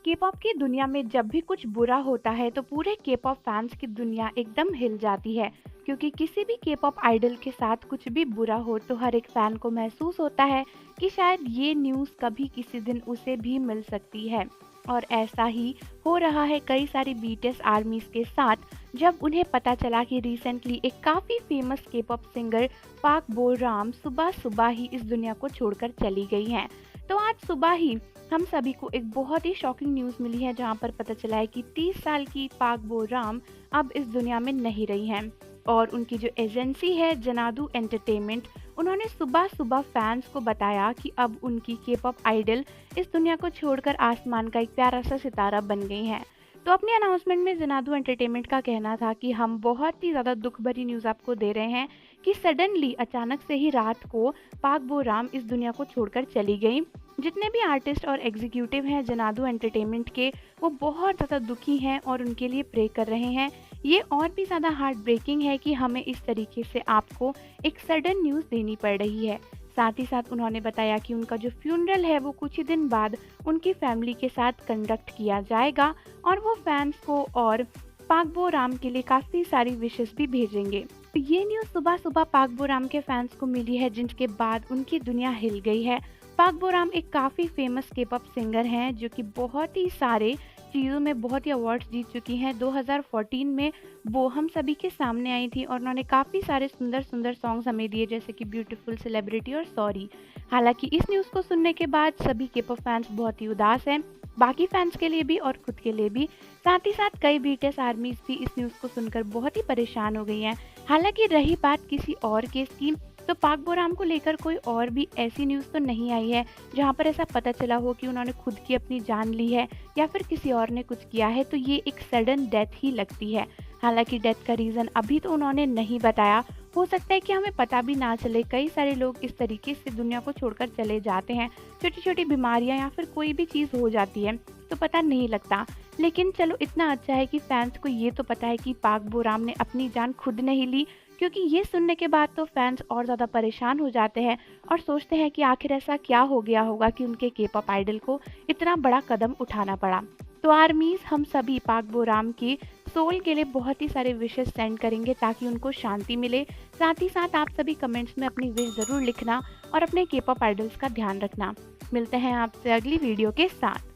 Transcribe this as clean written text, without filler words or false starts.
K-pop की दुनिया में जब भी कुछ बुरा होता है तो पूरे के-पॉप फैंस की दुनिया एकदम हिल जाती है क्योंकि किसी भी के-पॉप आइडल के साथ कुछ भी बुरा हो तो हर एक फैन को महसूस होता है कि शायद ये न्यूज़ कभी किसी दिन उसे भी मिल सकती है। और ऐसा ही हो रहा है कई सारी बीटीएस आर्मीज के साथ जब उन्हें पता चला कि रिसेंटली एक काफ़ी फेमस के-पॉप सिंगर पाक बोराम सुबह सुबह ही इस दुनिया को छोड़कर चली गई हैं। तो आज सुबह ही हम सभी को एक बहुत ही शॉकिंग न्यूज़ मिली है जहां पर पता चला है कि 30 साल की पाक बोराम अब इस दुनिया में नहीं रही हैं और उनकी जो एजेंसी है जनादू एंटरटेनमेंट उन्होंने सुबह सुबह फैंस को बताया कि अब उनकी के-पॉप आइडल इस दुनिया को छोड़कर आसमान का एक प्यारा सा सितारा बन गई हैं। तो अपने अनाउंसमेंट में जनादू एंटरटेनमेंट का कहना था कि हम बहुत ही ज़्यादा दुख भरी न्यूज़ आपको दे रहे हैं कि सडनली अचानक से ही रात को पाक बोराम इस दुनिया को छोड़कर चली गई। जितने भी आर्टिस्ट और एग्जीक्यूटिव हैं जनादू एंटरटेनमेंट के वो बहुत ज़्यादा दुखी हैं और उनके लिए प्रे कर रहे हैं। ये और भी ज़्यादा हार्ट ब्रेकिंग है कि हमें इस तरीके से आपको एक सडन न्यूज़ देनी पड़ रही है। साथ ही साथ उन्होंने बताया कि उनका जो फ्यूनरल है वो कुछ ही दिन बाद उनकी फैमिली के साथ कंडक्ट किया जाएगा और वो फैंस को और पाक बोराम के लिए काफ़ी सारी विशेस भी भेजेंगे। तो ये न्यूज़ सुबह सुबह पाक बोराम के फैंस को मिली है जिनके बाद उनकी दुनिया हिल गई है। पाक बोराम एक काफ़ी फेमस के-पॉप सिंगर हैं जो कि बहुत ही सारे चीज़ों में बहुत ही अवार्ड्स जीत चुकी हैं। 2014 में वो हम सभी के सामने आई थी और उन्होंने काफ़ी सारे सुंदर सुंदर सॉन्ग्स हमें दिए जैसे कि ब्यूटीफुल, सेलिब्रिटी और सॉरी। हालांकि इस न्यूज़ को सुनने के बाद सभी के-पॉप फैंस बहुत ही उदास हैं, बाकी फैंस के लिए भी और खुद के लिए भी। साथ ही साथ कई बीटीएस आर्मीज भी इस न्यूज़ को सुनकर बहुत ही परेशान हो गई हैं। हालांकि रही बात किसी और केस की तो पाक बोराम को लेकर कोई और भी ऐसी न्यूज़ तो नहीं आई है जहां पर ऐसा पता चला हो कि उन्होंने खुद की अपनी जान ली है या फिर किसी और ने कुछ किया है। तो ये एक सडन डेथ ही लगती है। हालांकि डेथ का रीज़न अभी तो उन्होंने नहीं बताया। हो सकता है कि हमें पता भी ना चले। कई सारे लोग इस तरीके से दुनिया को छोड़कर चले जाते हैं, छोटी छोटी बीमारियां या फिर कोई भी चीज़ हो जाती है तो पता नहीं लगता। लेकिन चलो इतना अच्छा है कि फैंस को ये तो पता है कि पाक बोराम ने अपनी जान खुद नहीं ली, क्योंकि ये सुनने के बाद तो फैंस और ज़्यादा परेशान हो जाते हैं और सोचते हैं कि आखिर ऐसा क्या हो गया होगा कि उनके के-पॉप आइडल को इतना बड़ा कदम उठाना पड़ा। तो आर्मीज हम सभी पाक बोराम की सोल के लिए बहुत ही सारे विशेस सेंड करेंगे ताकि उनको शांति मिले। साथ ही साथ आप सभी कमेंट्स में अपनी विश ज़रूर लिखना और अपने के-पॉप आइडल्स का ध्यान रखना। मिलते हैं आपसे अगली वीडियो के साथ।